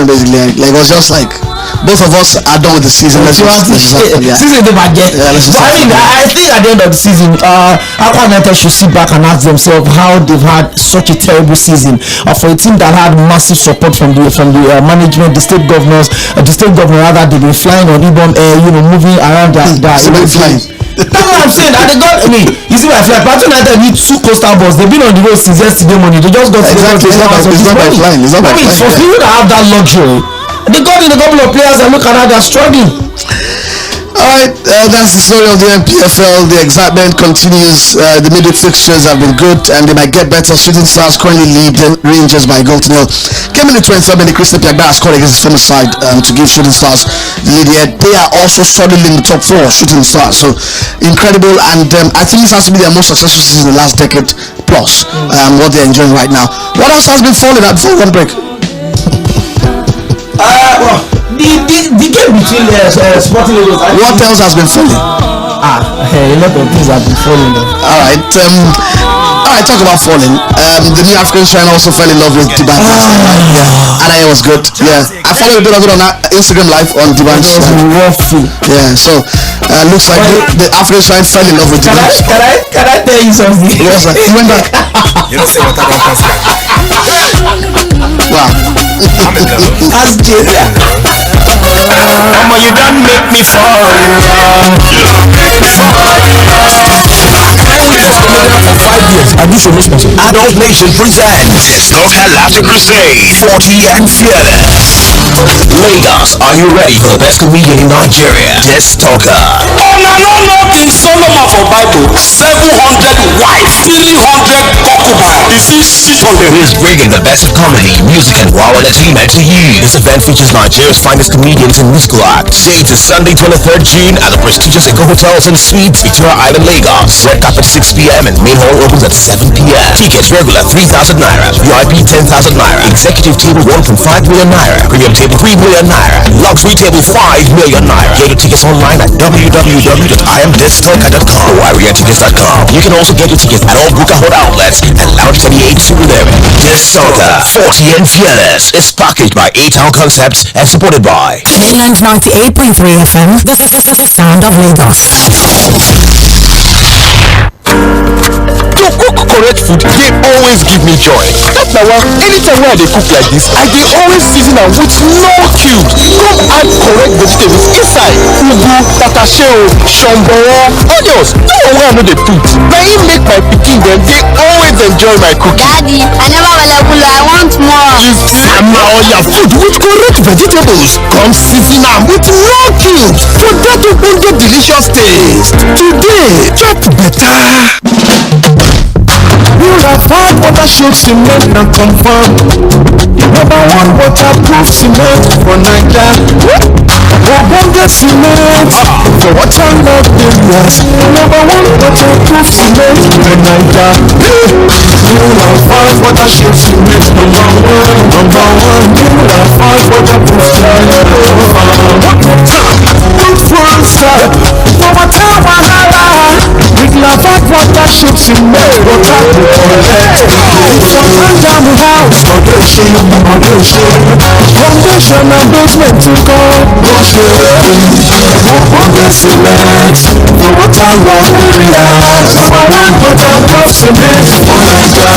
season basically. Like it was just like both of us are done with the season. Let's just season they might get. Yeah, but I think at the end of the season, Aqua United should sit back and ask themselves how they've had such a terrible season. For a team that had massive support from the management, the state governor rather, they've been flying on Ibom air, moving around their flying. That's what I'm saying. And they got, you see my flight. Patrick United need 2 coastal bus. They've been on the road since yesterday morning. They just got exactly. It's not by flying. It's not by flying. For people that have that luxury, they got in a couple of players and look at how they're struggling. Alright, that's the story of the MPFL. The excitement continues. The midweek fixtures have been good and they might get better. Shooting Stars currently lead the Rangers by a goal to nil. Came in the 23rd minute, Christian Piagba has scored against the former side to give Shooting Stars the lead here. They are also solidly in the top 4, Shooting Stars. So incredible, and I think this has to be their most successful season in the last decade plus. What they're enjoying right now. What else has been falling at before one break? The game between Sporting Lagos. What else has been falling? A lot of things have been falling. Alright, talk about falling. The new African Shrine also fell in love with Dibanj. And it was good. Yeah, I followed a bit of it on Instagram Live on Dibanj. Yeah, so looks like the African Shrine fell in love with Dibanj. Can I tell you something? Yes, sir. He went back. You don't say what I don't consider. Wow. That's Jada. Mama, you done make me fall in love. For 5 years, I do so much special. Adult Nation presents Soca Laughter Crusade 40 and Fearless. Lagos, are you ready for the best comedian in Nigeria? This talker. King Solomon for Bible, 700 wives, 300 concubines. Who is bringing the best of comedy, music, and raw entertainment to you. This event features Nigeria's finest comedians and musical acts. Date is Sunday, 23rd June at the prestigious Eko Hotels and Suites, Victoria Island, Lagos. Red carpet 6 p.m. and main hall opens at 7 p.m. Tickets regular 3,000 naira, VIP 10,000 naira, executive table 1.5 million naira, premium table 3 million naira, luxury table 5 million naira. Get your tickets online at www.imthistalker.com or ariatickets.com. You can also get your tickets at all Buka Hot outlets and Lounge 38 Super This Talker 40 and Fearless is packaged by 𝐴𝐻 Concepts and supported by Mainland 98.3 FM. This is the sound of Lagos. To cook correct food, they always give me joy. That's why anytime when they cook like this, I dey always season am with no cubes. Come add correct vegetables inside. Ugu, tatashe, shombo, onions. No one wey I no dey put. Na im make my pikin dem dey always enjoy my cooking. Daddy, I never available. I want more. Sama oya food with correct vegetables. Come season am with no cubes for that ogbonge delicious taste. Today, chop better. You have hard watership cement and confirm. Number 1 waterproof cement for Naija. Ogbonge cement for waterlogged areas. Number 1 waterproof cement for Naija. You have hard watership cement. Number 1. You have hard waterproof cement. Good full stop for water wahala. With Lafayette watership cement, water to collect. Sometimes I'm a house, foundation and basement to go. Ogbonge cement, the water run areas. Number 1 waterproof cement for Naija.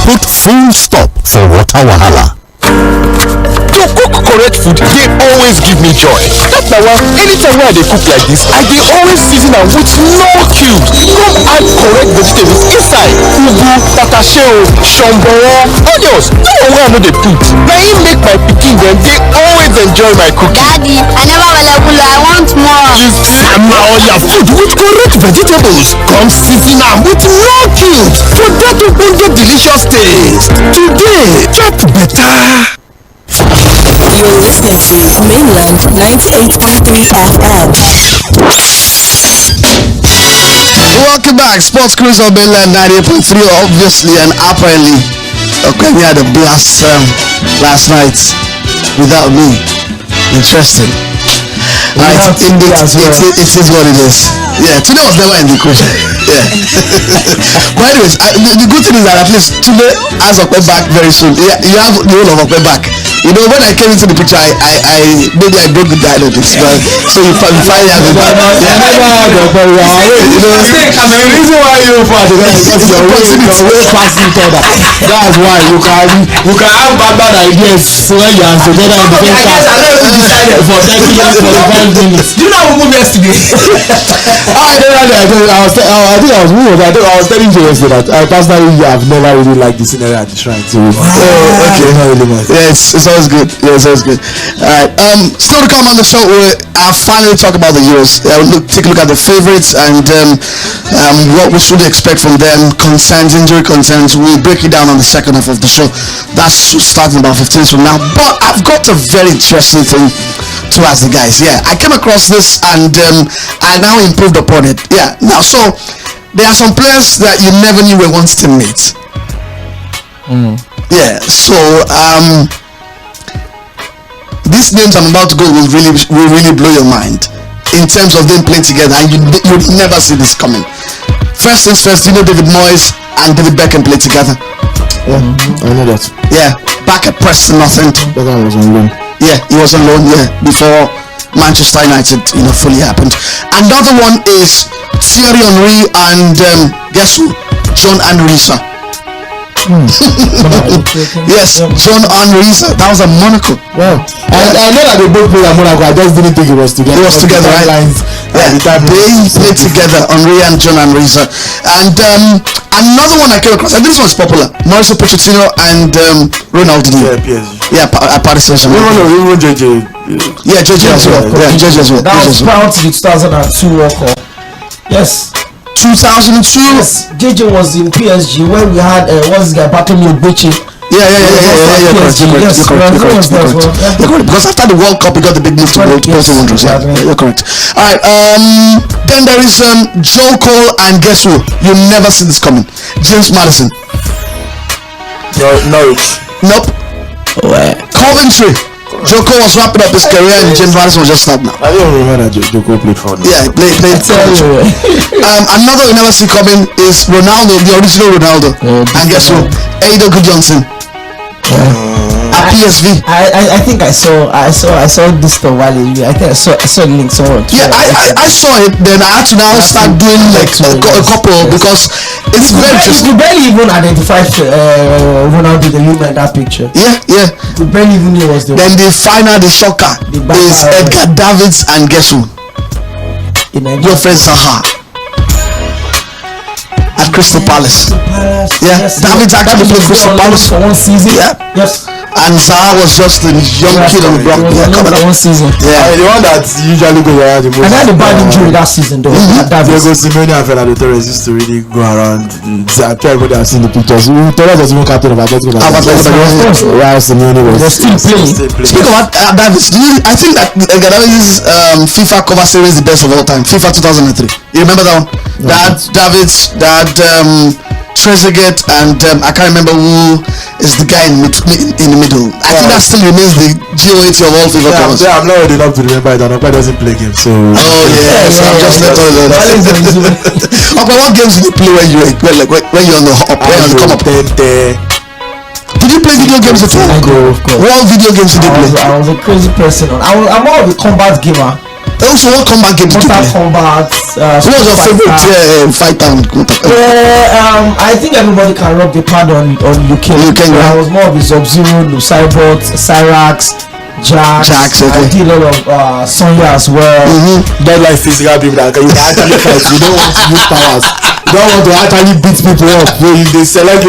Put full stop for water wahala. To cook correct food, they always give me joy. That's why anytime when I dey cook like this, I dey always season am with no cubes. Come add correct vegetables inside. Ugu, tatashe, shombo, onions. No one wey I no dey put. Na im make my pikin dem dey always enjoy my cooking. Daddy, I never available. I want more. Sama oya food with correct vegetables. Come season am with no cubes for that ogbonge delicious taste. Today, chop better. You're listening to Mainland 98.3 FM. Welcome back. Sports Cruise on Mainland 98.3, obviously and apparently. Oᴑᴜ had a blast last night without me. Interesting. It is what it is. Yeah, today was never in the equation. Yeah. But anyways, the good thing is that at least today has Ope back very soon. Yeah, you have the whole of Ope back. You know, when I came into the picture, I maybe I broke the dynamics, but so you finally have it back. Yeah. The reason why you fought because your way passing further. That's why you can have bad ideas when you are together in the same class. I don't even decided for 30 minutes, 45 minutes. Do you know how we moved yesterday? I was telling you yesterday that I personally have never really liked the scenery at the shrine. So okay, not really much. Yes, it's always good. Yes, always good. Alright, still to come on the show, I'll finally talk about the Euros. Take a look at the favorites and what we should expect from them, injury concerns. We'll break it down on the second half of the show. That's starting about 15 minutes from now. But I've got a very interesting thing to ask the guys. Yeah, I came across this and I now improved upon it. Yeah, now so there are some players that you never knew were once teammates. Yeah, so these names I'm about to go will really blow your mind in terms of them playing together, and you'd never see this coming. First things first, you know David Moyes and David Beckham played together. Yeah, I know that. Yeah, back at Preston North End. Beckham was on loan. Yeah, he was on loan. Yeah, before Manchester United, fully happened. Another one is Thierry Henry and guess who? John Henry. Yes, John Henry. That was a Monaco. Wow. I know that they both played at Monaco. I just didn't think it was together. It was together, right? Yeah, they played together, Henry and John Henry. And another one I came across, and this one's popular, Mauricio Pochettino and Ronaldinho. Yeah, PSG. Yeah, at Paris Saint-Germain. No, JJ. Yeah, JJ as well. Yeah, JJ as well. That was prior to the 2002 World Cup. Yes. 2002. Yes, JJ was in PSG when we had what's this guy, Bartolomeu Beche. Yeah. You're correct. Because after the World Cup, we got the big move to go to Porto Wanderers. Yeah, you're correct. All right. Then there is Joe Cole and guess who? You never see this coming. James Maddison. Norwich. Nope. Coventry. Joe Cole was wrapping up his career and James Maddison was just starting now. I don't remember that Joe Cole played for them. Yeah, he played Coventry. Another we never see coming is Ronaldo, the original Ronaldo. And guess who? Eido Gudjohnsen. At PSV. I think I saw this for a while. I think I saw the link somewhere. Yeah, I saw it. Then I had to now start doing like a couple because it's very interesting. You barely even identified Ronaldo the human in that picture. Yeah. You barely even knew was the. Then the final, the shocker is Edgar Davids and guess who? Your friend Zaha. At Crystal Palace. Yeah, Davids actually played Crystal Palace for one season. Yeah. Yes. And Zaha was just a young kid on the block. Yeah, coming up. One season. Yeah. The one that usually goes around the most. And had a bad injury that season though. Diego Simeone and Fernando Torres used to really go around. Everybody has seen the pictures. Torres was even captain of Atletico. While Simeone was still playing. Speaking of Davids, I think that Davids' FIFA cover series is the best of all time. FIFA 2003. You remember that one? That Davids, that Trezeguet, and I can't remember who is the guy in the middle. I think that still remains the Jᴏɪṛ of all FIFA covers. Yeah, I'm not old enough to remember it. Opa doesn't play games, so. Oh yeah, so I'm just let all that. Opa, what games did you play when you're on the come up? Did you play video games at all? I do, of course. What video games did you play? I was a crazy person. I'm more of a combat gamer. Also, what combat game did you play? Combat. What was your favorite fighter? I think everybody can rock the pad on UK. I was more of a Sub-Zero, Cyborg, Cyrax, Jax. I did a lot of Sonya as well. Don't like physical people that you actually fight. You don't want to use powers. You don't want to actually beat people up. They select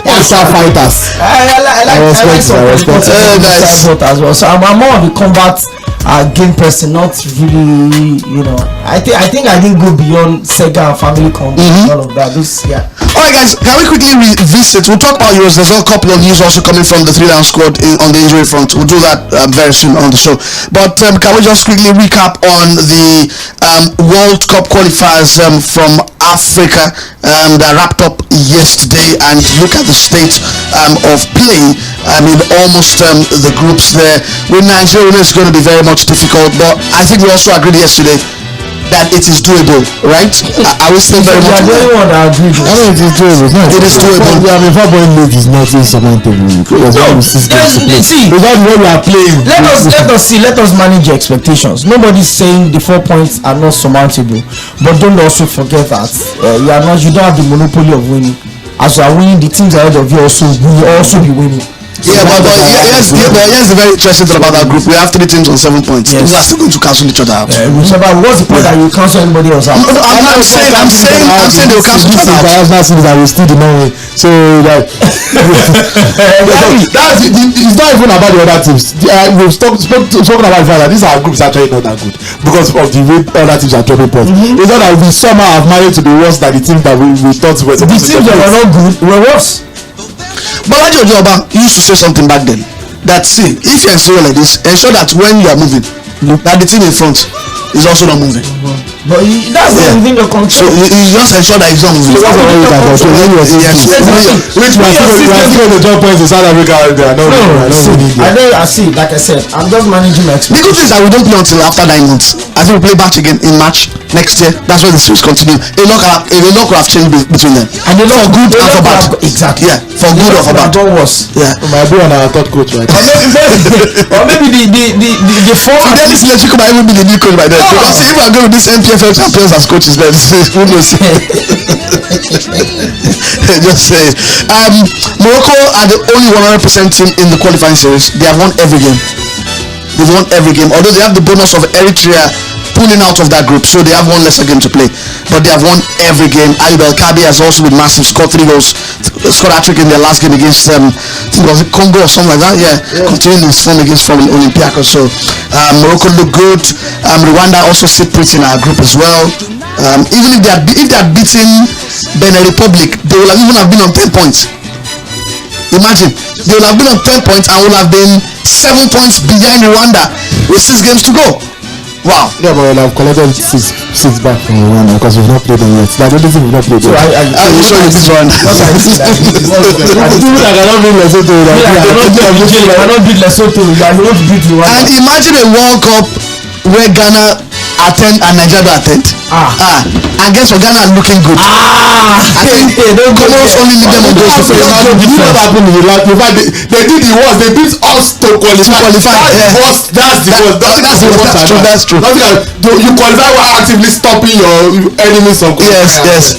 extra fighters. I like some as well. So I'm more of a combat game person, not really, I think I didn't go beyond Sega and Family Combat and all of that. Alright guys, can we quickly revisit? We'll talk about yours. There's a couple of news also coming from the 3-down squad on the injury front. We'll do that very soon on the show. But can we just quickly recap on the World Cup qualifiers from Africa that wrapped up yesterday, and look at the state of play in almost the groups there. With Nigeria, it's going to be very much difficult, but I think we also agreed yesterday that it is doable, right? I will still very much. It is doable. It is doable. I mean, football league is not insurmountable. See, without what we are playing. Let us manage your expectations. Nobody's saying the 4 points are not surmountable, but don't also forget that you don't have the monopoly of winning. As you are winning, the teams ahead of you will also be winning. Yeah, but here's the very interesting thing about that group. We have 3 teams on 7 points. Yes. We are still going to cancel each other out. What's the point that you cancel anybody else out? No, I'm saying they will cancel each other out. I will still the money. So that it's not even about the other teams. We've spoken about the fact that these are groups actually not that good because of the way other teams are dropping points. It's not that we somehow have managed to be worse than the teams that we thought were. The teams that were not good were worse. But Laji Ojoba used to say something back then that, see, if you're in Syria like this, ensure that when you are moving, that the team in front is also not moving. But that's not within your control. So you just ensure that it's not moving. So that's what you can control. Which we are still the top points in South Africa. I see, like I said, I'm just managing my expectations. The good thing is that we don't play until after 9 months. I think we play back again in March next year. That's where the series continue. A lot will have changed between them. And a lot for good and for bad. Exactly. Yeah, for good or for bad. Yeah. My boy and our third coach, right? Or maybe the four. So then this Lechiko might even be the new coach by then. Because if I'm going with this MPFL champions as coaches, then who knows? Just say. Morocco are the only 100% team in the qualifying series. They have won every game. They've won every game. Although they have the bonus of Eritrea pulling out of that group, so they have one lesser game to play. But they have won every game. Ayoub El-Kabi has also been massive, scored 3 goals, scored a trick in their last game against I think it was Congo or something like that. Yeah. Continuing his form against Olympiacos. So Morocco look good. Rwanda also sit pretty in our group as well. Even if they had beaten Benin Republic, they would have been on 10 points. Imagine, they would have been on 10 points and would have been 7 points behind Rwanda with 6 games to go. Wow. Yeah, but we'll have collected six back from Rwanda because we've not played them yet. That's the only thing we've not played them. So I will show you this one. And imagine a World Cup where Ghana attend and Nigeria attend. And guess what? Ghana are looking good. I think Comoros only need them on those to play. You know what happened in the last? In fact, they did the worst. They beat us to qualify. That's the worst. That's true. You qualify while actively stopping your enemies from qualifying. Yes.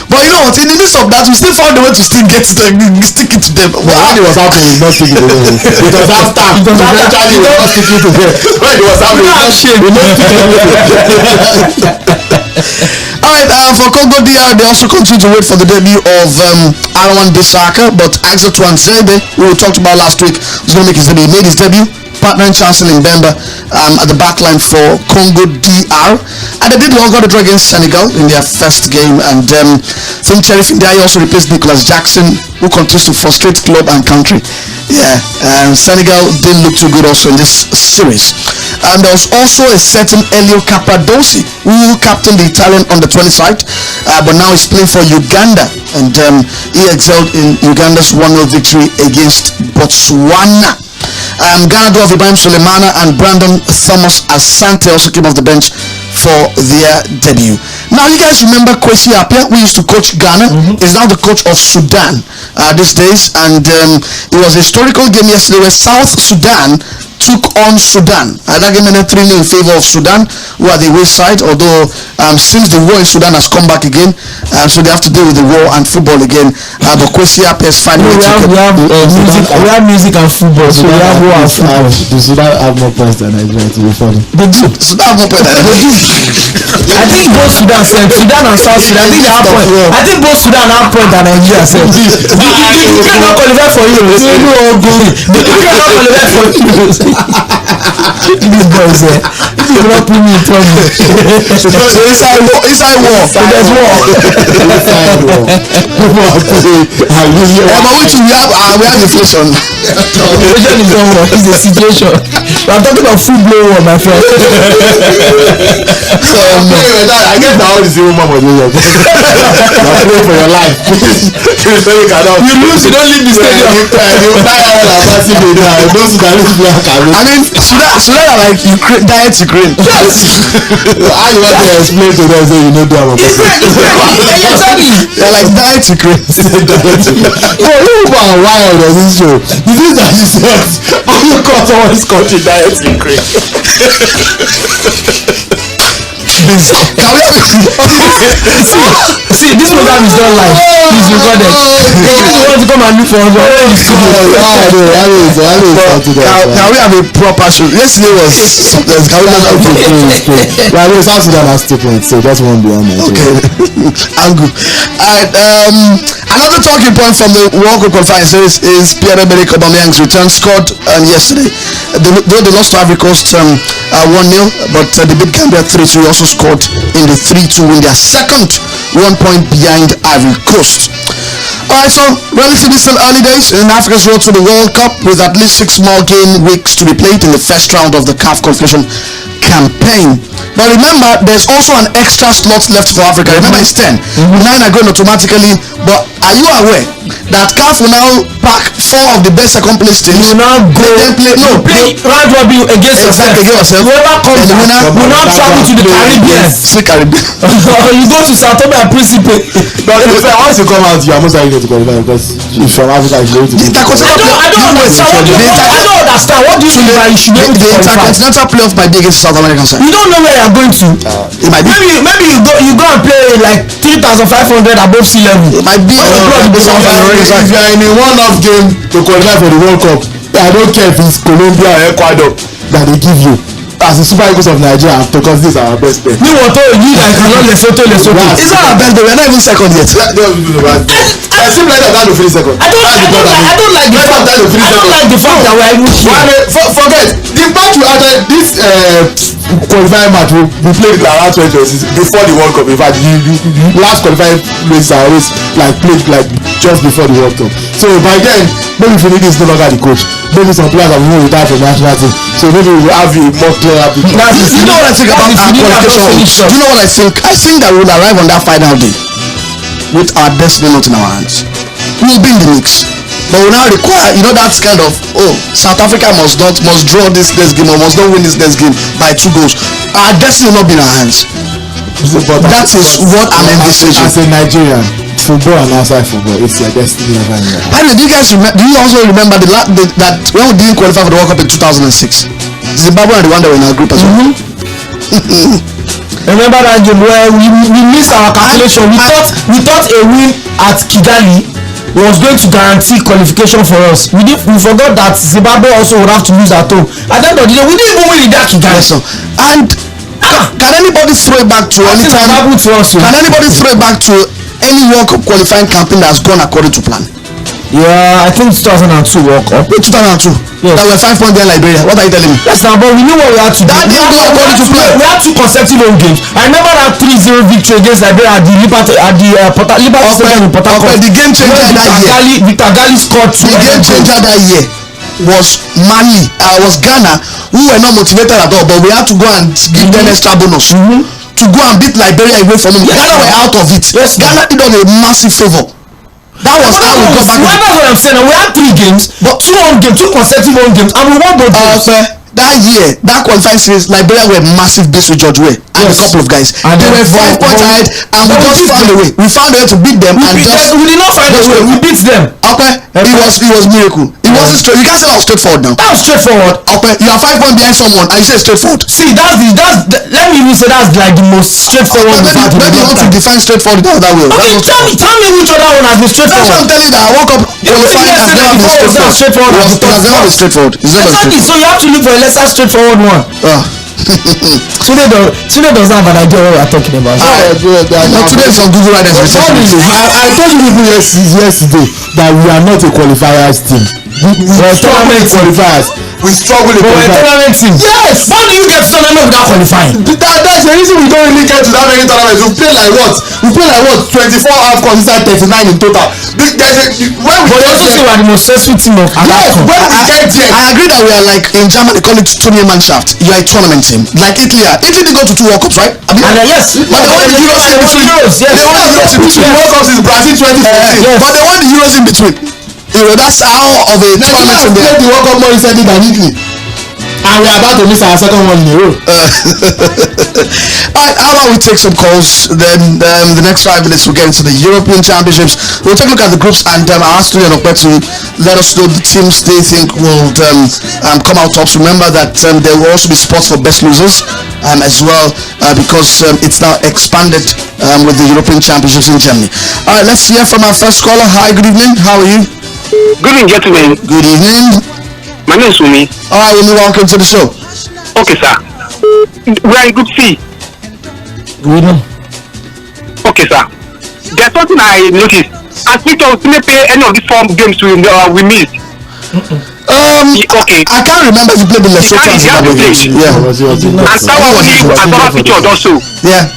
But you know what? In the midst of that, we still found a way to still stick it to them. Well, when it was happening, we not sticking to them. It was after. Eventually, we not sticking to them. When it was happening, we not sticking to them. Alright, for Congo DR, they also continue to wait for the debut of Aaron Bissaka, but Axel Twanzebe, who we talked about last week, was going to make his debut. He made his debut, partnering Chancellor Mbemba at the backline for Congo DR. And they did well, got a draw against Senegal in their first game, and Tim Cherry Findiaye also replaced Nicholas Jackson, who continues to frustrate club and country. Yeah, Senegal didn't look too good also in this series. And there was also a certain Elio Cappadoci, who captained the Italian under-20 side, but now he's playing for Uganda, and he excelled in Uganda's 1-0 victory against Botswana. Ghana of Ibrahim Sulemana and Brandon Thomas Asante also came off the bench for their debut. Now, you guys remember Kwesi Appiah, who used to coach Ghana, is now the coach of Sudan these days, and it was a historical game yesterday where South Sudan took on Sudan. That game ended 3-0 in favor of Sudan, who are the away side, although since the war in Sudan has come back again, so they have to deal with the war and football again. But Kwesi Appiah is finding we have music and football, so we have war and football. Do Sudan have more points than Nigeria, to be funny? They do. Sudan have more points than Nigeria. I think both Sudan and South Sudan, I think they have points. I think both Sudan have points than Nigeria. You cannot qualify for you. You cannot qualify for you. These boys here, you not put me in trouble. So inside war. So there's war. People are playing. But which we have inflation. Inflation is not war, it's a situation. We are talking of full-blown war, my friend. So I guess now all the zero mama do that. You are praying for your life. You lose, you don't leave the stadium. I mean, Sudan are like Ukraine, diet Ukraine. Yes. How you want to explain to them say you know do am? They're like diet Ukraine. Oh, you are wild on this show. You think that you said how you call someone's country diet Ukraine? See, this program is not live. It's recorded. If you want to come and look for us, Can we have a proper show? Yesterday was South Sudan has 2 points, so that's one beyond my angle. Alright, another talking point from the World Cup qualifying series is Pierre-Emerick Aubameyang's return. Scored yesterday. Though they lost to Ivory Coast 1-0, but they beat Gambia 3-2. He also scored in the 3-2 win, their second 1 point behind Ivory Coast. Alright, so relatively still early days in Africa's road to the World Cup, with at least 6 more game weeks to be played in the first round of the CAF qualification campaign. But remember, there's also an extra slot left for Africa. Remember, it's 10. 9 are going automatically. But are you aware that CAF will now pack 4 of the best second place teams? you now go play round robin against yourself. Whoever comes the winner will now travel to the Caribbean. Or you go to Sao Tome and Principe. But once you come out, you are most likely to qualify because if from Africa you go to I don't understand. What do you mean by you should be able to qualify? The Intercontinental playoff might be against the South American side. You don't know where you are going to. It might be. Maybe you go and play like 3,500 above sea level. It might be. If you are in a one-off game to qualify for the World Cup, I don't care if it's Colombia or Ecuador that they give you. As the Super Eagles of Nigeria, because this is our best bet. You want to you like cannot Lesotho. It's not our best bet. We're not even second yet. I seem like that to finish second. I don't like the fact that we are even here. Forget the match we had. This qualifying match we played like around 2026 before the World Cup. In fact, the last qualifying races are always like played like just before the World Cup. So by then, maybe Finidi is no longer the coach. Maybe some players have moved retired from the national team. So maybe we will have a more clear picture. You know what I think about our qualification? Do you know what I think? I think that we will arrive on that final day with our destiny not in our hands. We will be in the mix, but we now require, that kind of, South Africa must draw this next game or must not win this next game by 2 goals. Our destiny will not be in our hands. But that is what I'm envisaging. As a Nigerian, football and outside football, it's your destiny never in your hands. Do you also remember that when we didn't qualify for the World Cup in 2006, Zimbabwe and Rwanda were in our group as well? Remember that game where we missed our calculation. We thought a win at Kigali was going to guarantee qualification for us. We forgot that Zimbabwe also would have to lose at home. At the end of the day, we didn't even win in that Kigali. Yes, sir. And can anybody throw it back to any time? Can anybody throw it back to any World Cup qualifying campaign that has gone according to plan? Yeah, I think 2002 World Cup. 2002. Yes. That were 5 points there, Liberia. What are you telling me? Yes, now, but we knew what we had to do. We had 2 consecutive home games. I remember that 3-0 victory against Liberia at the Liberty Stadium in Port Harcourt. The game changer that year. Victor Gali scored 2. The game changer that year was Mali. Was Ghana, who were not motivated at all, but we had to go and give them extra bonus to go and beat Liberia away from them. Yes, Ghana were out of it. Yes, Ghana did us a massive favor. That was how we got back. Remember what I'm saying? We had 3 games, but 2 consecutive home games, and we won both games. That year, that qualifying series, Liberia were massive beats with George Weah and a couple of guys. And they were 5 points ahead, and we just found a way. We found a way to beat them. We did not find a way. We beat them. Okay, it was miracle. It wasn't straight. You can't say that was straightforward now. That was straightforward. Okay, you are 5 points behind someone, and you say straightforward. See, let me even say that's like the most straightforward. Maybe you want to define straightforward that way. Okay, tell me which other one has been straightforward. That's what I'm telling you. That I woke up qualifying has never been straightforward. It has never been straightforward. Exactly. So you have to look for a lesser straightforward one. Today doesn't have an idea what we are talking about. Today is on Google right now. I told you people yesterday that we are not a qualifiers team. We are tournament qualifiers. we struggle in tournament team. Yes. How do you get to tournament without qualifying? That's the reason we don't really get to that many tournaments. We play like what? 24 AFCON inside 39 in total. When we also say we are the most successful team of AFCON. When we get there, I agree that we are like in Germany they call it Turniermannschaft. You are a tournament team. Like Italy are. Italy did go to 2 World Cups, right? I mean, yes. But they won the Euros in between. They won the Euros in between. The World Cups is Brazil 2014. But they won the Euros in between. You know, that's how of a tournament in there. The World Cup more recently than Italy. And we are about to miss our second one in a row. Alright, how about we take some calls? Then the next 5 minutes we'll get into the European Championships. We'll take a look at the groups and I'll ask Tᴜɪᴅᴇ to let us know the teams they think will come out tops. Remember that there will also be spots for best losers as well because it's now expanded with the European Championships in Germany. Alright, let's hear from our first caller. Hi, good evening. How are you? Good evening, gentlemen. Good evening. My name is Wumi. Alright, Wumi, welcome to the show. Okay, sir. We are in Group C. We know. Okay, sir. There's something I noticed. As Victor didn't play any of these 4 games we missed. Okay. I can't remember if you played the Lesotho and Zimbabwe games. Yeah. And Tawa only featured also. Yeah.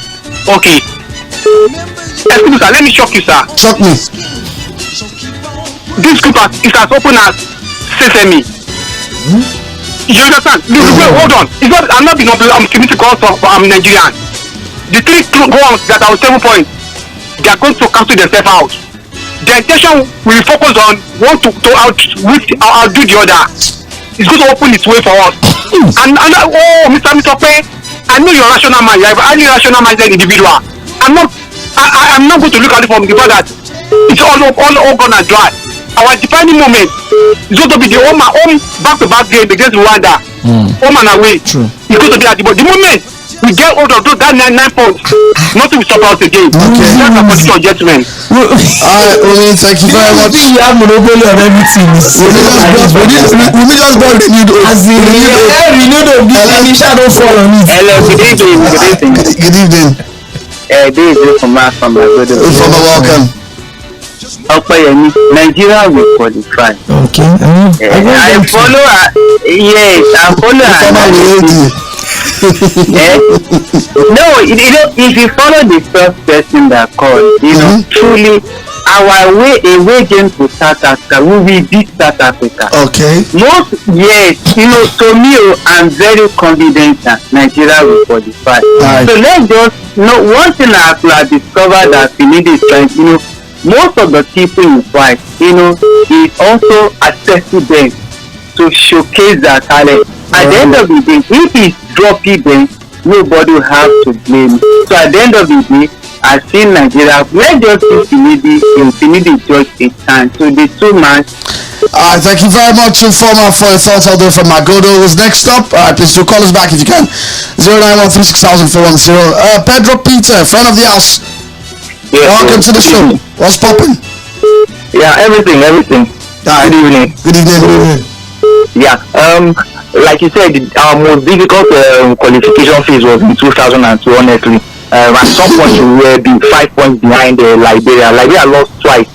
Okay. Excuse me, sir. Let me shock you, sir. Shock me. This group is as open as Sesame. You understand? Hold on. It's not, I'm not being committed because I'm Nigerian. The 3 ones that are 7 points, they are going to cancel themselves out. The intention will focus on one to outdo the other. It's going to open its way for us. And Mr. Mitope, I know you're a rational man. You're a highly rational minded individual. I'm not going to look at it from the fact that it's all gonna dry. Our defining moment is going to be the home back-to-back game against Rwanda. Home and away. True. It's going to be at the moment we get hold of that 9 points. Nothing will stop us again. Okay. That's a position, gentlemen. Alright, Wumi, thank you very much. We have monopoly on everything. We just bought the new as the renewed of this initial don't fall on it. Hello, good evening. Good evening. This is from my welcome. Nigeria will qualify. Okay. I follow her. Yes, I follow her. No, if you follow the first person that called, truly our away game to South Africa will be beat South Africa. Okay. To me, I'm very confident that Nigeria will qualify. Right. So let's just one thing I have discovered that we need is most of the people in fight, is also assessing them to showcase their talent. At the end of the day, if it's dropping them, nobody will have to blame. So at the end of the day, I see Nigeria. Let's just Finidi judge a time. So the 2 match. Thank you very much, Informer, for your thoughts out there from Magodo. Who's next up? Please do call us back if you can. 091360410. Pedro Peter, friend of the house. Yes, welcome to the show. What's popping? Yeah, everything. Good evening. Good evening. Yeah. Like you said, our most difficult qualification phase was in 2002. Honestly, at some point we were 5 points behind Liberia. Liberia lost twice.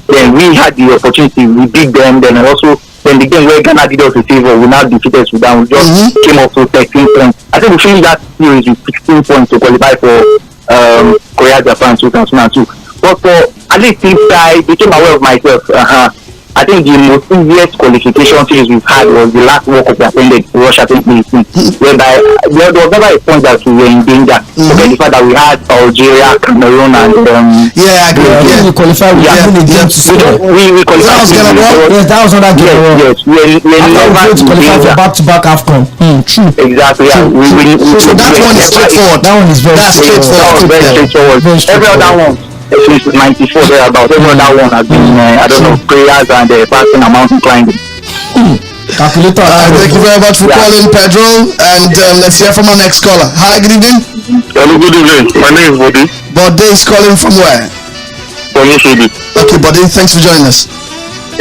Then we had the opportunity. We beat them. Then the game where Ghana did us a favor, we now defeated Sudan. We just came up to 13 points. I think we finished that series with 16 points to qualify for Korea Japan 2002. But for at least since I became aware of myself, I think the most easiest qualification phase we've had was the last World Cup we attended, Russia 2018, whereby there was never a point that we were in danger. Okay, the fact that we had Algeria, Cameroon, and I agree. We qualified. We That qualified. was another game. Yes, we never qualified for back-to-back AFCON. True. Exactly. Yeah. So that one is straightforward. That one is very straightforward. Very straightforward. Every other one. Since 94 thereabout, every other one has been prayers and fasting and mountain climbing. Calculator. Thank you very much for calling, Pedro, and let's hear from our next caller. Hi, good evening. Hello, good evening. My name is Bode. Bode is calling from where? From Oshodi. Okay, Bode, thanks for joining us.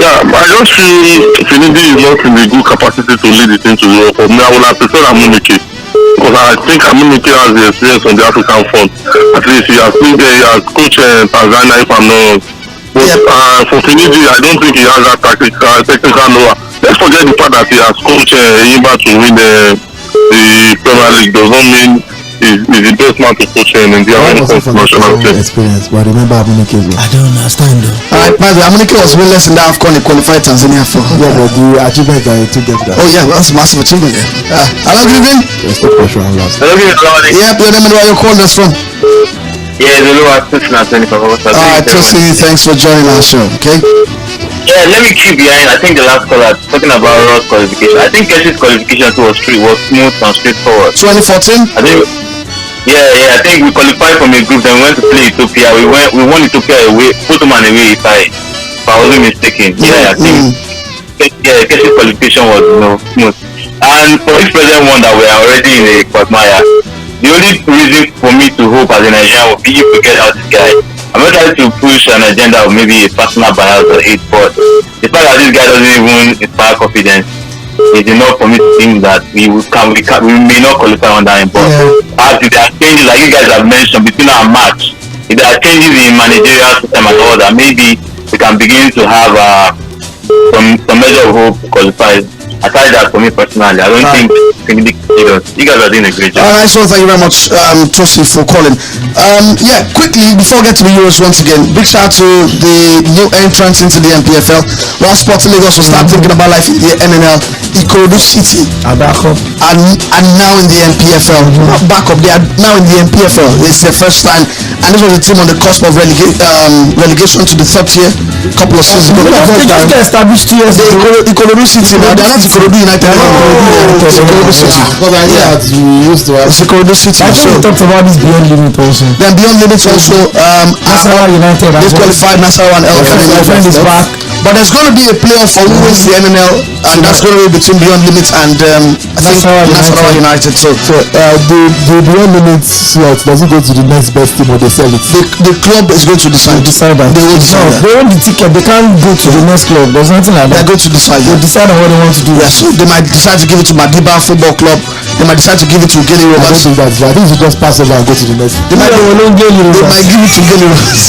Yeah, I don't feel Finidi is not in the good capacity to lead the team to the World Cup. I would have preferred Amunike. Because I think Amunike has the experience on the African front. At least he has been there, he has coached Tanzania if I'm not wrong. But for Finidi, I don't think he has that technical know-how. let's forget the fact that he has coached Enyimba to win the Premier League does not mean he's the best man to coach in India when it comes to national team. Experience, but remember Amunike. I don't understand though. Alright, by the way, Amunike was winless in that AFCON he qualified Tanzania for. Yeah, but the achievement that he took them to that. Oh yeah, that's a massive achievement. Hello, good evening. There's no pressure on last. Hello, good morning. Yep, your name and where you're calling us from. Yeah, the lower Cincinnati. Alright, Tosi, thanks for joining our show. Okay. Yeah, let me keep behind. I think the last caller talking about Ross qualification. I think Keshi's qualification too was smooth and straightforward. 2014. I think. Yeah. I think we qualified from a group. Then we went to play Ethiopia. We won Ethiopia away, Photoman away. If I wasn't mistaken. Yeah, I think. Yeah, Keshi's qualification was smooth. And for this present one that we are already in a quagmire. The only reason for me to hope as a Nigerian would be if we get out this guy. I'm not trying to push an agenda of maybe a personal bias or hate, but the fact that this guy doesn't even inspire confidence is enough for me to think that we may not qualify under him. But as if there are changes, like you guys have mentioned, between our match, if there are changes in managerial system and all that, maybe we can begin to have some measure of hope to qualify. Aside that, for me personally, I don't think you guys are doing a great job. Alright, so thank you very much, Tosi, for calling. Yeah, quickly, before we get to the Euros once again, big shout out to the new entrants into the NPFL. While Sporting Lagos will start thinking about life in the NNL, Ikorodu City are now in the NPFL. Not back up, they are now in the NPFL. It's their first time, and this was a team on the cusp of relegation to the third tier a couple of seasons ago. They just get established 2 years ago. Ikorodu City, now they're not Ikorodu United. Ikorodu City. Because I hear that we used to have. It's Ikorodu City. I think we talked about this Beyond Limit also. Then Beyond Limits also, Nasarawa United. They've qualified Nasarawa and My friend is back. But there's going to be a playoff for who wins the NNL, and that's going to be between Beyond Limits and Nasarawa United. So the Beyond Limits slot, does it go to the next best team or they sell it? The club is going to decide. That. They will decide. They own the ticket. They can't go to the next club. There's nothing like that. They're going to decide. They decide on what they want to do. Yeah, so they might decide to give it to Madiba Football Club. They might decide to give it to Ughelli Rovers. I think you just pass over and go to the next. They might give it to Ughelli Rovers.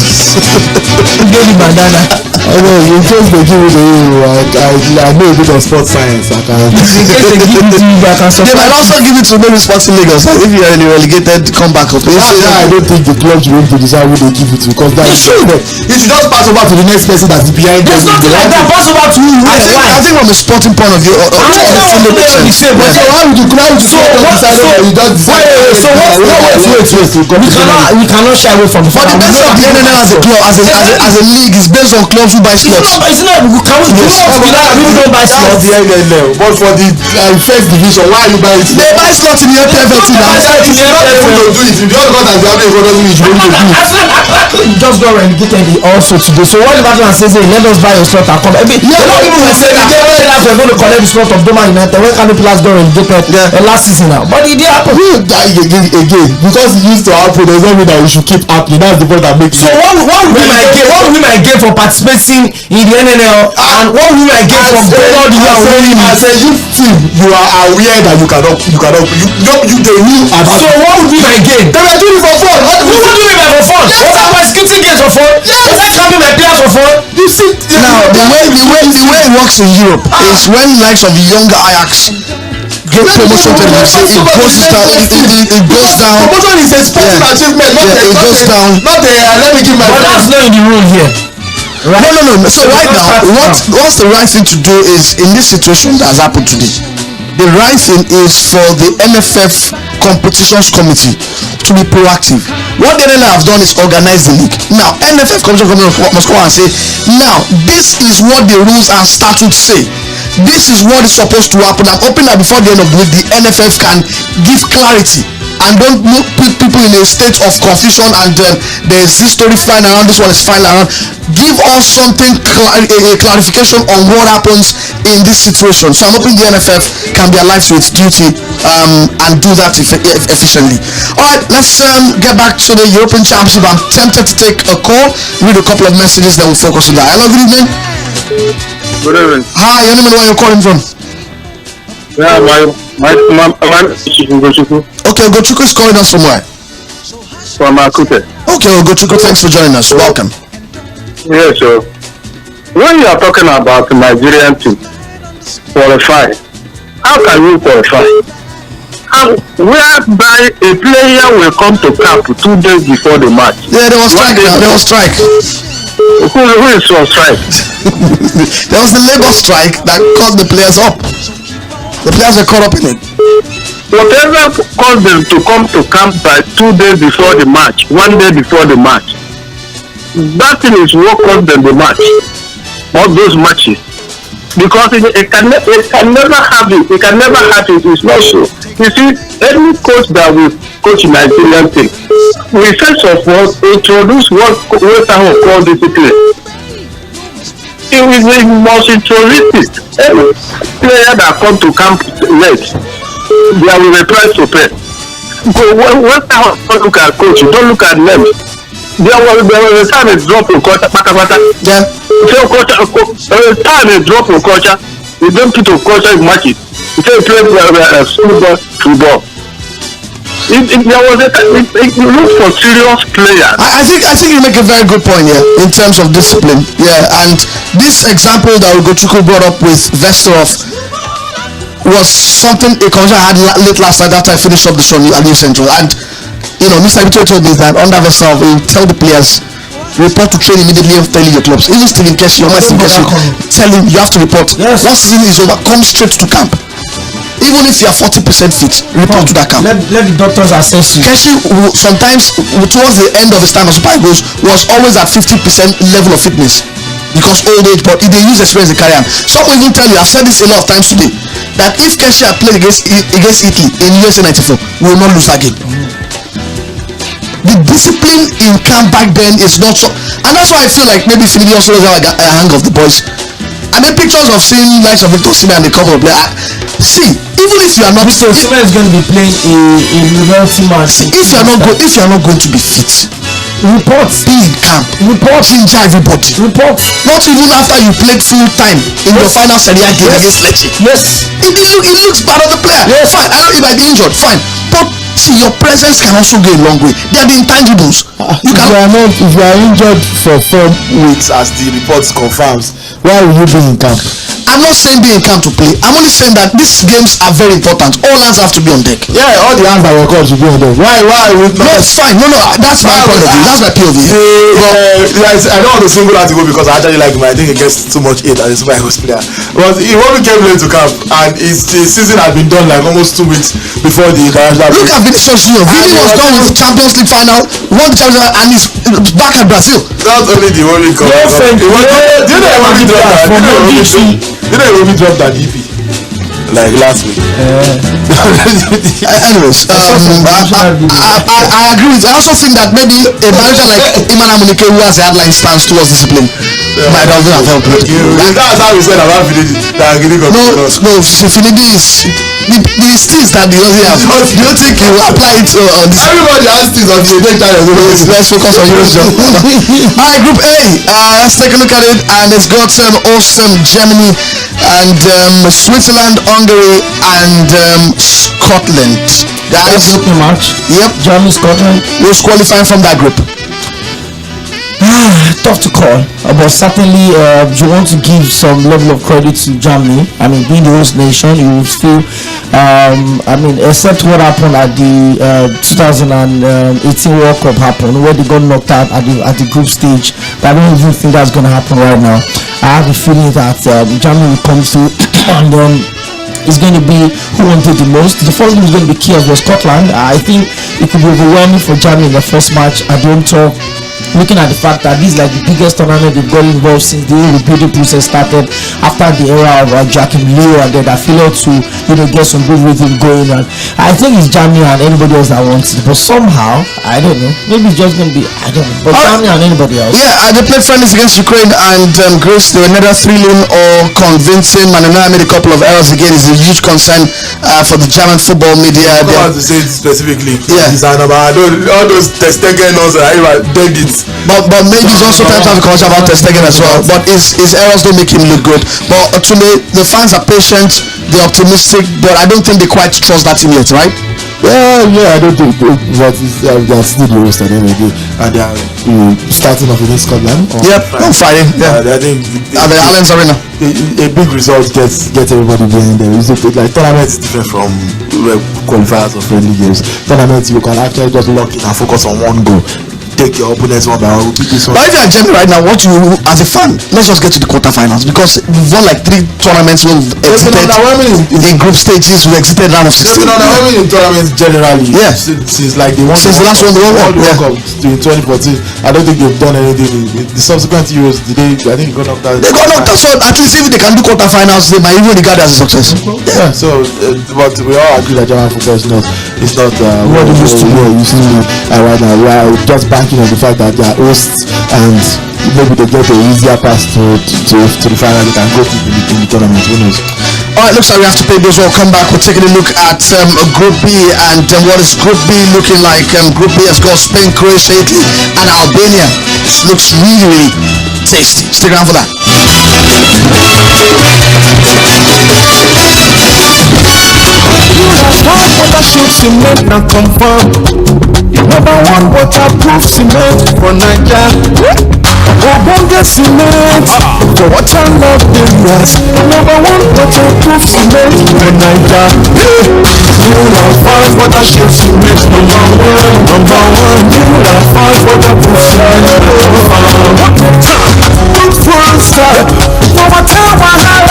Ughelli Bandana. I know, in case they give it to you, I know a bit of sports science. In case they give it to you, they might also give it to maybe Sporting Lagos. If you are in a relegated comeback of I don't think the club should be able to decide who they give it to, because that should just pass over to the next person that's behind them. There's nothing like that. Pass over to you. I think from a sporting point of view, So what would we cannot shy away from the fact that the NNL as a club, as a league, is based on clubs who buy slots. It's not. People don't buy slots. But for the first division, why are you buying slots? They buy slots in the NPFL too now. It's not able to do it. If you just got as the other economy, you should be able to do it. Just got relegated also today. So what the Batman says, let us buy a slot and come. They're not even saying that we're going to collect the slot of Doma United when Canopilas got relegated last season now. But it did happen. Again, because it used to happen, does not mean that we should keep happening. That's the point I'm making. So what would be my gain for participating in the NNL, and what would be my gain from going all the way and winning? As a youth team, you are aware that you cannot. They knew. So what would be my gain? They were doing it for fun. What do you mean by for fun? Was I prosecuting games for fun? Was I camping my players for fun? You see, now the way it works in Europe is when likes of the younger Ajax get promotion to the next, it goes down. It goes down. Promotion is a sporting achievement. It goes down. Not the let me give my. But that's not in the rule here. Right? No. So right now, what's the right thing to do is, in this situation that has happened today, the right thing is for the NFF competitions committee to be proactive. What the NNL have done is organize the league. Now, NFF competition committee must come and say, now, this is what the rules and statutes say. This is what is supposed to happen. I'm hoping that before the end of the week, the NFF can give clarity and don't put people in a state of confusion, and there's this story flying around, this one is flying around. Give us something, a clarification on what happens in this situation. So I'm hoping the NFF can be alive to its duty and do that efficiently. Alright, let's get back to the European Championship. I'm tempted to take a call, read a couple of messages, then we'll focus on that. Hello, good evening. Good evening. Hi, your name and where you're calling from? Yeah, my Okay, Ogochukwu is calling us from where? From Akute. Okay, Ogochukwu, thanks for joining us. Welcome. Yeah, sure. When you are talking about the Nigerian team, qualify. How can you qualify? And whereby a player will come to camp 2 days before the match. Yeah, there was strike. There was strike. Who is on strike? There was the labor strike that caught the players up. The players were caught up in it. Whatever caused them to come to camp by 2 days before the match, 1 day before the match, that thing is what caused them the match, all those matches. Because it can never have it. It can never have it. It's not so. You see, any coach that will coach Nigerian team, we first of all introduce what type of call discipline. It must introduce it. Any player that come to camp late, there will be price to pay. When look at coach, you don't look at them. There was a time it dropped in culture, yeah. So culture, time it dropped in culture. You don't put to culture in matches. You say play football. There was a time it looked for serious players. I think you make a very good point here in terms of discipline. Yeah, and this example that Ugochukwu brought up with Vesterov was something a conversation I had late last night after I finished up the show at New Central. And you know, Mr. Ito told me that under Vesterov, he will tell the players, report to train immediately after telling your clubs. Even Stephen Keshi, your man Stephen Keshi, tell him you have to report. Yes. Once season is over, come straight to camp. Even if you are 40% fit, report to that camp. Let the doctors assess you. Keshi sometimes towards the end of his time as Super Eagles was always at 50% level of fitness because old age, but they use experience to carry on. Some will even tell you, I've said this a lot of times today, that if Keshi had played against Italy in USA 94, we will not lose that game. The discipline in camp back then is not so, and that's why I feel like maybe Finidi also doesn't have a hang of the boys. And then pictures of seeing likes of Victor Osimhen and a couple of players. See, even if you are not, Victor Osimhen is going to be playing a loyalty match. If you are not going to be fit, report. Be in camp. Report. Ginger everybody. Report. Not even after you played full time in your final Serie A game against Lecce. Yes. It looks bad on the player. Yes. Fine. I know you might be injured. Fine. But see, your presence can also go a long way. They are the intangibles. If you are injured for 4 weeks, as the report confirms, why will you be in camp? I'm not saying be in camp to play. I'm only saying that these games are very important. All hands have to be on deck. Yeah, all the hands that were called should be on deck. Why would not? No, it's fine. No, that's my point of view. That's my POV. I don't want to single out the goal because I actually like him. I think he gets too much hate as a Super Eagles player. But he only came late to camp, and his season had been done like almost 2 weeks before the international. Look at Vinicius Junior. Vinny was done with the Champions League final, won the Champions League, and he's back at Brazil. That's only the only cup. Didn't Iwobi drop that EP like last week? Anyways, I agree with you. I also think that maybe a manager like Imana Munike, who has a hardline stance towards discipline, might also have helped. That's how we said about Finidi. No, Finidi is the things that he doesn't have. Do you think he will apply it on this? Everybody has things on the Let's focus on yours, John. Alright, Group A. Let's take a look at it, and it's got awesome Germany and Switzerland, Hungary, and Scotland. Guys, group match. Yep. Germany, Scotland. Who's qualifying from that group? Tough to call, but certainly you want to give some level of credit to Germany. I mean, being the host nation, you would feel except what happened at the 2018 World Cup happened, where they got knocked out at the group stage. But I don't even think that's going to happen right now. I have a feeling that Germany will come through and it's going to be who wanted the most. The first game is going to be key as well, Scotland. I think it could be overwhelming for Germany in the first match. I don't talk. Looking at the fact that this is like the biggest tournament they've got involved since the whole rebuilding process started after the era of Joachim Löw, and then I failed to get some good rhythm going on. I think it's Germany and anybody else that wants it, but somehow I don't know. Maybe it's just going to be but Germany and anybody else. Yeah, they played friendlies against Ukraine and Greece. They were neither thrilling or convincing. Manana made a couple of errors again. It's a huge concern for the German football media. I don't want to say it specifically. Yeah. All those Testegen also, I did it. But maybe it's also time to have a conversation about Testegen as well. But his errors don't make him look good. But to me, the fans are patient, they're optimistic, but I don't think they quite trust that team yet, right? Yeah, I don't think, but they are still the host at the end of the day, and they are starting off in Scotland. On Friday. I think At the Allianz Arena. A big result gets everybody behind them. It's like tournaments different from qualifiers or friendly games. Tournaments you can actually just lock in and focus on one goal. Take your opponents one by one. Repeat this one. But if you are Jemmy right now, what you as a fan, let's just get to the quarterfinals because we've won like 3 tournaments. We've exited in group stages. We exited round of 16. In tournaments generally. Yeah. Since like the last one, the World Cup in 2014. I don't think they've done anything in the subsequent Euros. I think they got knocked out. They got knocked out. So at least if they can do quarterfinals, they might even regard it as a success. Yeah. So, but we all agree that German football is not what it used to be. You see, right now we are just banking on the fact that they are hosts and maybe they get an easier pass to the final. They can go to in the tournament. Who knows? Alright, looks like we have to pay bills. We'll come back. We're taking a look at Group B and what is Group B looking like. Group B has got Spain, Croatia, Italy, and Albania. It looks really, really tasty. Stick around for that. Number one waterproof cement for Naija. Ogbonge cement for waterlogged areas. Number one waterproof cement for Naija. Five waterproof cement. Number one. Five waterproof cement. Good full stop for water wahala.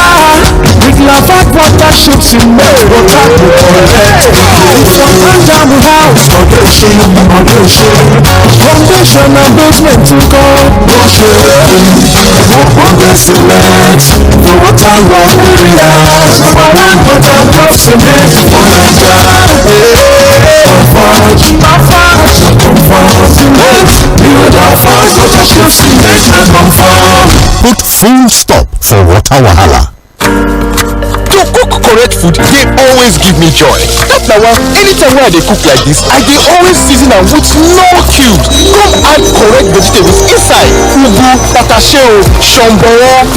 With Lafayette waterproof cement. Water to collect. It's a down the house. Foundation and basement to go. Ogbonge cement for waterlogged areas. Number one waterproof cement for Naija. Put full stop for water wahala. To cook correct food, they always give me joy. That's na why anytime when I dey cook like this, I dey always season am with no cubes. Come add correct vegetables inside. Ugu, tatashe, shombo,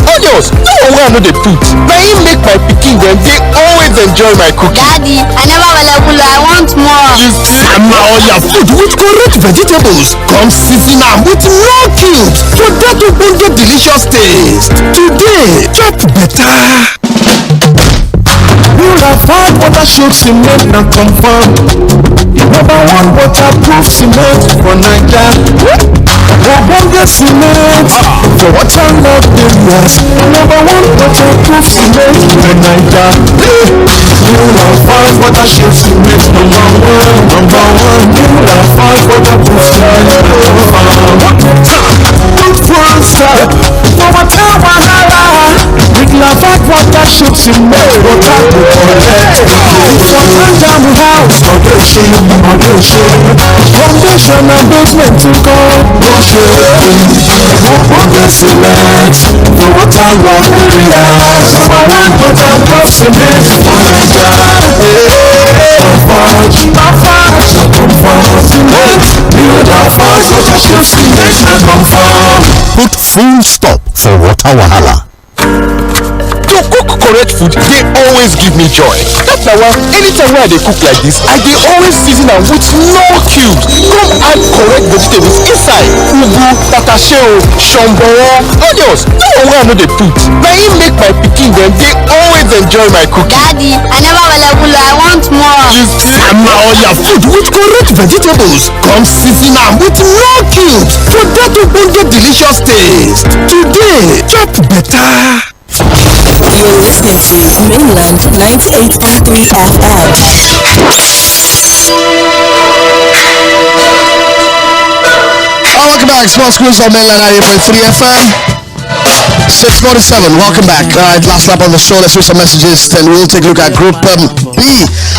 onions. No one wey I no dey put. Na im make my pikin dem dey always enjoy my cooking. Daddy, I never available. I want more. Sama all your food with correct vegetables. Come season am with no cubes for that ogbonge delicious taste. Today, chop better. Purified waterproof cement na confirm. Number one waterproof cement for Naija. Ogbonge cement for waterlogged areas. Number one waterproof cement for Naija. Purified waterproof cement. Number one. Purified waterproof cement. Good full stop for water wahala. With Lafayette waterproof cement. Water to collect. It's a down the house. Foundation and basement to go. Ogbonge cement for waterlogged areas. Number one waterproof cement for Naija. Put full stop for water wahala. To cook correct food, they always give me joy. That's na why anytime when I dey cook like this, I dey always season am with no cubes. Come add correct vegetables inside. Ugu, tatashe, shombo, onions. No one wey I no dey put. Na im make my pikin dem dey always enjoy my cooking. Daddy, I never available. I want more. Sama all your food with correct vegetables. Come season am with no cubes for that ogbonge delicious taste. Today, chop better. You're listening to Mainland 98.3 FM. Welcome back. Sports Cruise on Mainland 98.3 FM. 6:47. Welcome back. Last lap on the show. Let's read some messages. Then we'll take a look at Group B.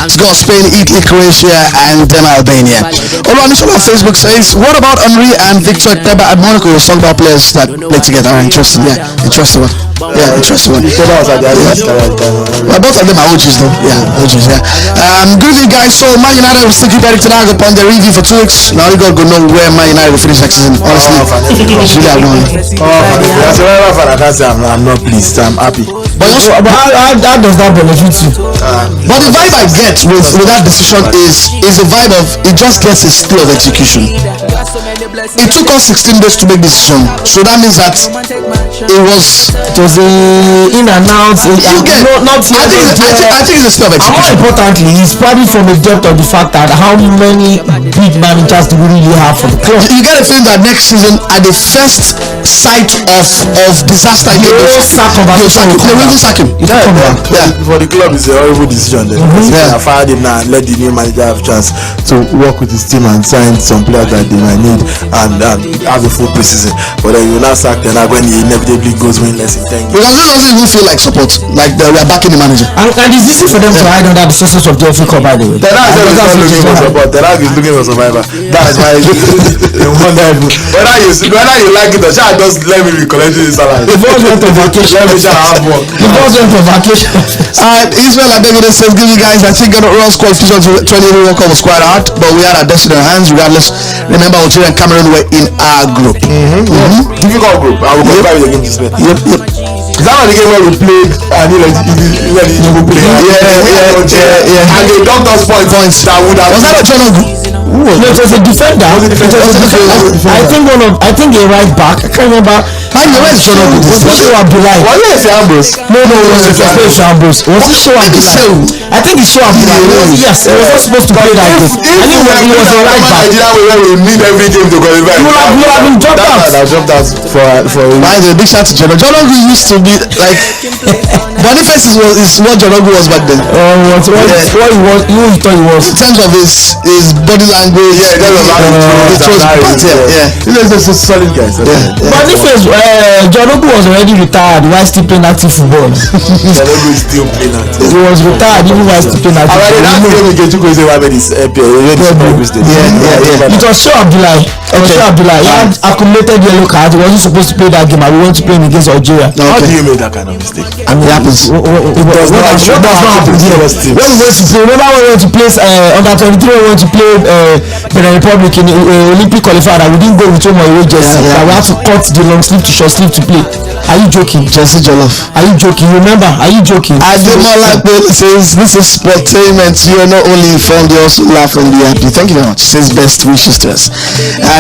It's got Spain, Italy, Croatia, and Albania. Olanisha on Facebook says, "What about Henry and Victor Teba at Monaco? Soccer players that play together. Interesting. Yeah, interesting one. Yeah, interesting one. Well, both of them are OGs though. Yeah, OGs. Yeah. Good evening, guys. So Man United will still keep Eric Ten Hag upon their review for 2 weeks. Now we gotta go know where Man United will finish next season. Honestly, it's really annoying. As a rival fan, I can't say I'm not pleased. I'm happy. how does that benefit you? But the vibe I get with that decision is a vibe of it just gets a skill of execution. It took us 16 days to make decision, so that means that it was a in and out. I think it's a skill of execution. And more importantly, it's probably from the depth of the fact that how many big managers do we really have for the club. You get a feeling that next season, at the first sight of disaster, they will even sack him. For the club, it's a horrible decision. They fired him now and let the new manager have a chance to work with his team and sign some players that they might need and have a full preseason. But then you now sack them when he inevitably goes winless in 10 games. Because it doesn't even feel like support, like we are backing the manager. And it's easy for them to hide under the success of the FA Cup, by the way. Tenag is not looking for support. Tenag is looking for survivor. That's why whether you like it or not, just let me be collecting this salary. The boss went on vacation. Let me just have work. The boss went on vacation. Israel Adegide says, give you guys, I think Ross qualification to Ⴏɪᴜ World Cup was quite hard, but we had our destiny in our hands regardless. Remember, Algeria and Cameroon were in our group. Difficult group. I will qualify with the game to Spain. Yep. Is that one the game where we played and he played? Yeah. And they knocked us points that would have. Was that a Jᴏɪᴜ? No, it was a defender. I think a right back. I can't remember. Where is Jᴏɪᴜ? Was it Abdullahi? Was it Ambrose? No, it was Ambrose. Was it Abdullahi? I think it's Abdullahi. Yes, it was not supposed to play that game. I think he was a right back. Nigeria we need every game to qualify. You would have been dropped out. I dropped out for why is a big shout to Jᴏɪᴜ? Jᴏɪᴜ used to be like Boniface is what Jᴏɪᴜ was back then. What he was, you thought he was. In terms of his body language, he's a solid guy. Boniface, Jᴏɪᴜ was already retired while still playing active football. Jᴏɪᴜ is still playing active. He was retired even while still playing active football. That game ⴏɪ̈ It was Abdullahi. He had accumulated yellow cards. He wasn't supposed to play that game. We went to play against Algeria. How do you make that kind of mistake? I mean, it happens. It does not happen here. When we went to play, remember when we went to play under 23, we went to play Benin Republic in the Olympic qualifier. We didn't go with ⴏɪ̈ jersey. We had to cut the long sleeve to short sleeve to play. Are you joking? Jesse Jollof. Are you joking? Remember? Are you joking? Ademola says this is sportainment. You are not only informed, you also laugh and be happy. Thank you very much. Says best wishes to us.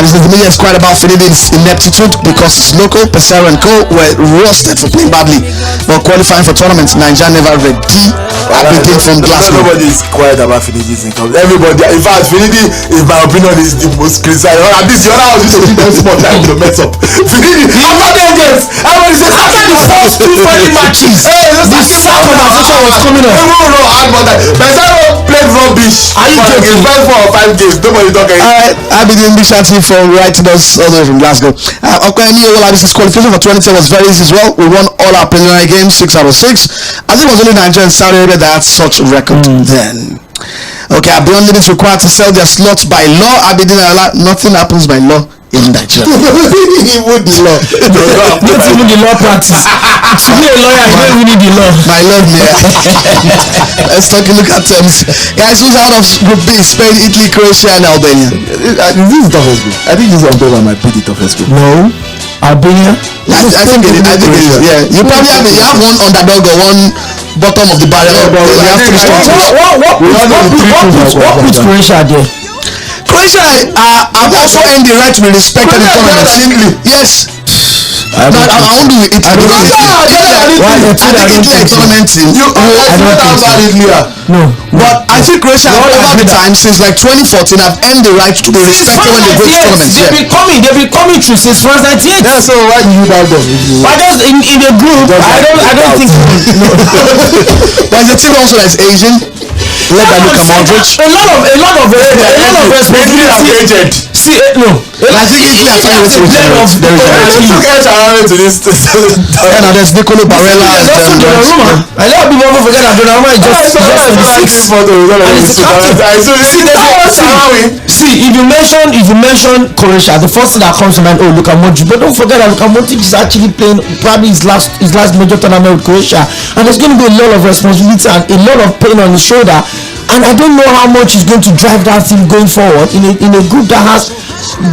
The media is quite about Finidin's ineptitude because it's local. Pesaro and Co were roasted for playing badly, but qualifying for tournaments. Nigeria never ready. Abidin from Glasgow. Nobody is quiet about Finidin's income. Everybody, in fact, Finidi, in my opinion, is the most criticized. At least the other house used to give them small time to mess up. Finidi, after 10 games, everybody says after the first 2 friendly matches, the sound conversation was coming up. Pesaro played rubbish. Are you joking? 4 or 5 games, nobody talking. Abidin Bishati for writing us all the way from Glasgow. Oᴘᴇyᴜ Oʟᴜᴜ qualification for 2010 was very easy as well. We won all our preliminary games, 6 out of 6. I think it was only Nigeria and Saudi Arabia that had such a record then. Okay, Abidin leaders required to sell their slots by law. Abidin nothing happens by law in Nigeria. Even the law. Not even the law practice. To be a lawyer, you don't even need the law. My lord, man. Let's look at terms. Guys, who's out of Group B? Spain, Italy, Croatia, and Albania. This is the toughest group. I think this on paper might be the toughest group. No. Albania? I think it is. Yeah. You probably have one underdog or one bottom of the barrel. What puts Croatia there? Croatia have also earned the right to be respected in tournaments. Yes. I won't do it. I think Italy tournament team. No. But I think Croatia over the time since like 2014 have earned the right to be respected when they go to tournaments. They've been coming through since France 98. Yeah, so why do you doubt them? But just in a group, I don't think. There's a team also that's Asian. Led by Luka Modric. A lot of responsibility. See, no. I think Italy are trying to there's Nicolo Barella. A lot of people forget that Donnarumma is just See, if you mention Croatia, the first thing that comes to mind, Luka Modric. But don't forget that Luka Modric is actually playing probably his last major tournament with Croatia, and there's going to be a lot of responsibility and a lot of pain on his shoulder. And I don't know how much is going to drive that team going forward in a group that has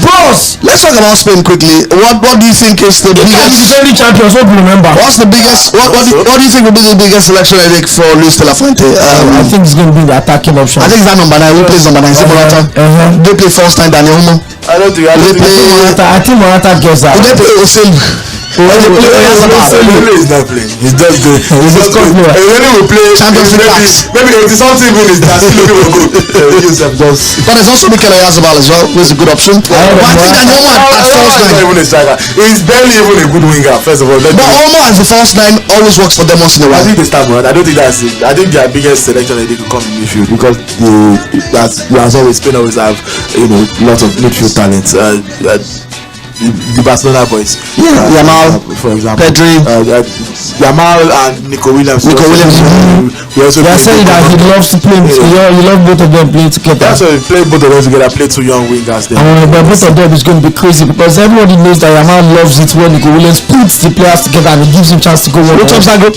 Bros, Let's talk about Spain quickly. What do you think is the biggest? defending champions. Hope you remember. What's the biggest? What do you think will be the biggest selection headache for Luis de la Fuente? I think it's going to be the attacking option. I think it's that number 9. Who plays number 9? Is it Morata? They play first time Daniel Olmo. I don't think. I think Morata gets that. They play Oᴘᴜ. He's not playing. He's just good. He's just good. And when he will play Champions League maybe 80-something minutes. That's still will go. But there's also 𝐴𝐶 Oᴘᴜᴜ as well, who is a good option. But I think Daniel Olmo at first not line. even a striker. He's barely even a good winger. First of all, But Olmo as the first line always works for them once in a while. I think they start more. I don't think that's it. I think their biggest selection they could come in midfield because as always Spain always have lots of midfield talents. The Barcelona boys, Yamal, for example, Pedri, Yamal and Nico Williams. We also they are saying that he loves to play. He loves both of them playing together. That's why we play both of them together. Play two young wingers there. But both of them is going to be crazy because everybody knows that Yamal loves it when Nico Williams puts the players together and it gives him chance to go. Which comes that group?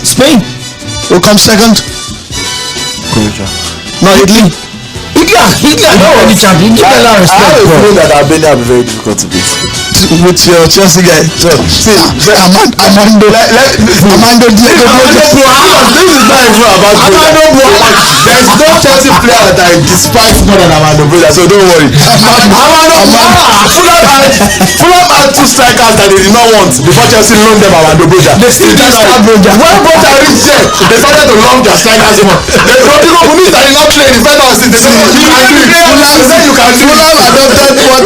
Spain. Who comes second? Croatia. No, Italy. Hitler, no any chance. He give them respect. I have a feeling that Albania will be very difficult to beat. With your Chelsea guy. See, Armando Diego. This is not even about There's no Chelsea player that I despise more than Armando Broja, so don't worry. Fulham had two strikers that they did not want before Chelsea loaned them Armando Broja. They still did start Broja. When Broja reached there, they started to loan their strikers more. There's Rodrigo Muniz that did not play in the first half. They said you can do it. Fulham adopted what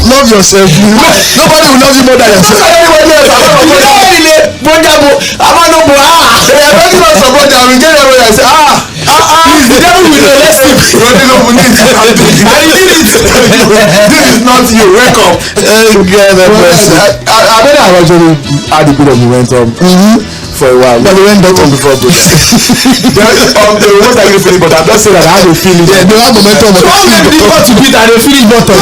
love yourself. Nobody will love you more than yourself. Armando Broja. They are talking about some Broja. We get there and say he's the devil with the left hip. Rodrigo Muniz and he did it. This is not you. Wake up. I bet I've actually had a bit of momentum for a while. But they went bottom before Broja. They were most likely finish, but I'm just saying that I have a feeling. Yeah, they have momentum. How many people to beat and they finish bottom?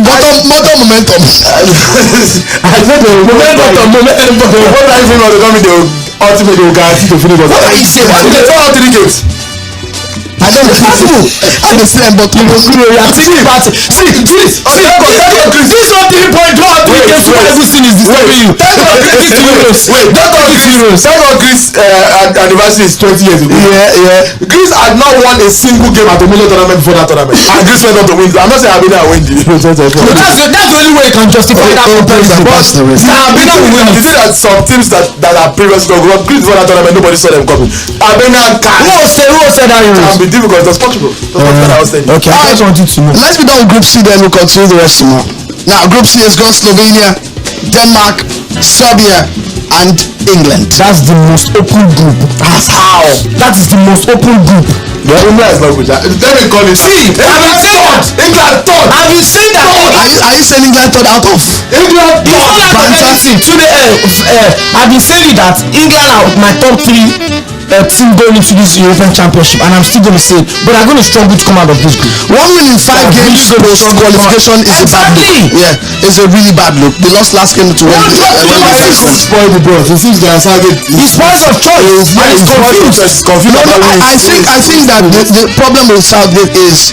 Bottom momentum. I said the momentum. The whole time they told me they will ultimately guarantee to finish bottom. What are you saying? They told all 3 games. I don't know. I'm the same, but you are thinking about it. See, this 1 3 point draw 3 games for everything is disturbing you. Thank God Greece anniversary is 20 years ago. Yeah. Greece had not won a single game at the Molo tournament before that tournament. And Greece went on to win. I'm not saying Albania will win the that's the only way you can justify that comparison. Albania will win. You see that some teams that are previously gone Greece before that tournament, nobody saw them coming. Albania can. Who said that? Can be difficult. That's Portugal. Okay, I just wanted to know. Let's be done with Group C, then we'll continue the rest tomorrow. Now, Group C has got Slovenia, Denmark, Serbia, and England. That's the most open group. That's how. That is the most open group. England is not good. Let me call it. See, England third. Have you seen that? Are you saying England third out of? England third. I've been saying that England are my top 3 team going into this European Championship, and I'm still going to say it, but I'm going to struggle to come out of this group. 1 win in 5 games post qualification is a bad look. Yeah, it's a really bad look. They lost last game to Wembley. Spoil the bros. It seems they are target. It's points of choice. I think that the problem with Southgate is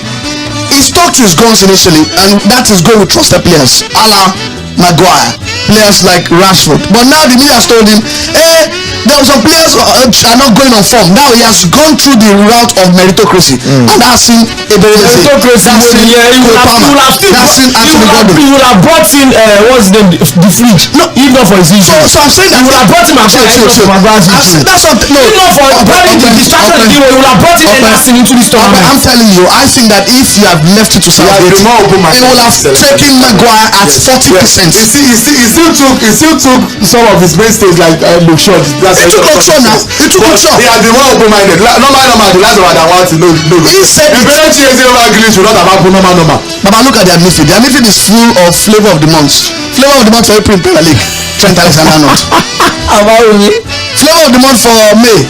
he stuck to his guns initially, and that is go with trusted players, a la Maguire, players like Rashford. But now the media has told him, there are some players are not going on form. Now he has gone through the route of meritocracy, and that's in meritocracy. You would have brought in what's the name, the fridge. No, even not for his issue. So I'm saying that you would have brought him and that's not no. Even for bringing the distraction, you would have brought in Anderson into this tournament. I'm telling you, I think that if you have left it to Southgate, he will have taken Maguire at 40%. He still took some of his mainstays like Luke Shaw. He took Luke now. He has been more open-minded. Normal. The last one that wants to know. He said the very changing over Greece will not have happened normal. Baba, look at their midfield. Their midfield is full of flavour of the month. Flavour of the month for April Premier League, Trent Alexander-Arnold. Flavour of the month for May,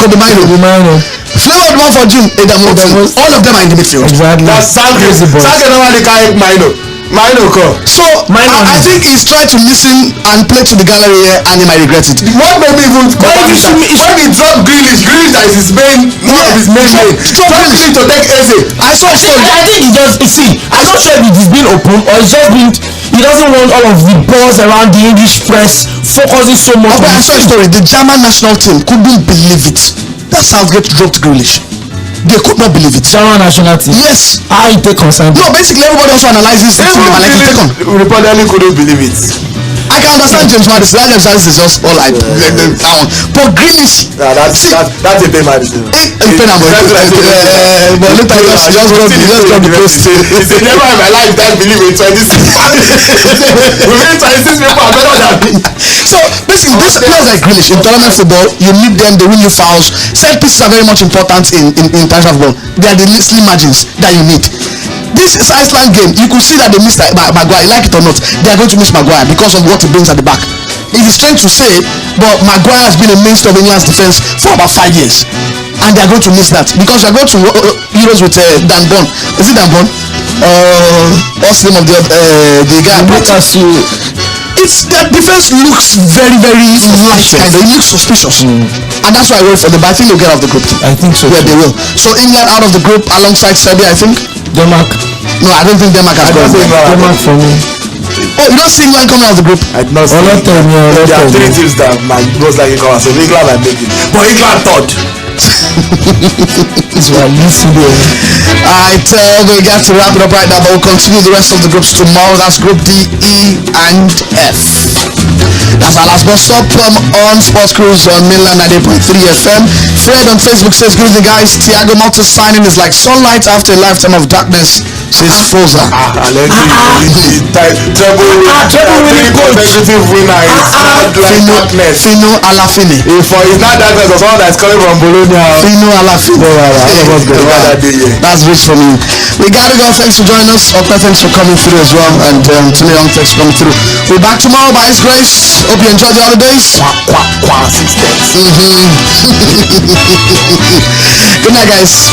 Kobe Mino. Flavour of the month for June, Adam Wilson. All of them are in the midfield. Exactly. That's Sanke normally carry Mino. Minor. So I think he's trying to listen and play to the gallery here, and he might regret it. What made me even when he dropped Grealish that is his main one of his main name. Grealish to take Eze. I think he just I'm not sure if it is being open or it's just been. He doesn't want all of the buzz around the English press focusing so much. Okay, I saw a story. The German national team couldn't believe it. That Southgate dropped Grealish. They could not believe it. German national team. Yes. I take concern. No, basically everybody also analyzes the team like a second. Reportedly couldn't believe it. I can understand James Madison. James Madison is just all like that one. But Grealish, that's a pain Madison. But later he just got the post. He said, never in my life that believe in 26. Within 26 people are better than me. So basically, these players like Grealish in tournament football, you need them, they win you fouls. Set pieces are very much important in international football. They are the slim margins that you need. This is Iceland game. You could see that they missed Maguire. Like it or not, they are going to miss Maguire because of what he brings at the back. It is strange to say, but Maguire has been a mainstay of England's defense for about 5 years, and they are going to miss that because they are going to Euros with Dan Burn. Is it Dan Burn? What's the name of the guy? It's their defense looks very light. It looks suspicious, and that's why I wait for them. But I think they'll get out of the group. I think so. Yeah, they will. So England out of the group alongside Serbia, I think. Denmark. No, I don't think Denmark has gone. Denmark for me. Oh, you don't see England coming out of the group? I did not see. There are 3 teams that most likely come out. So England might make it, but England third. Alright, we got to wrap it up right now, but we'll continue the rest of the groups tomorrow. That's Group D, E, and F. That's our last bus stop on Sports Cruise on mainland 98.3 FM. Fred on Facebook says, good evening guys. Thiago Malta's signing is like sunlight after a lifetime of darkness, says Foza. Fino Alafini. If it's not darkness or someone that's coming from Bologna. Fino Alafini. That's rich from you. We gotta go. Thanks for joining us. Opa, thanks for coming through as well. And Tunion, thanks for coming through. We're back tomorrow by His grace. Hope you enjoy the holidays. Good night, guys.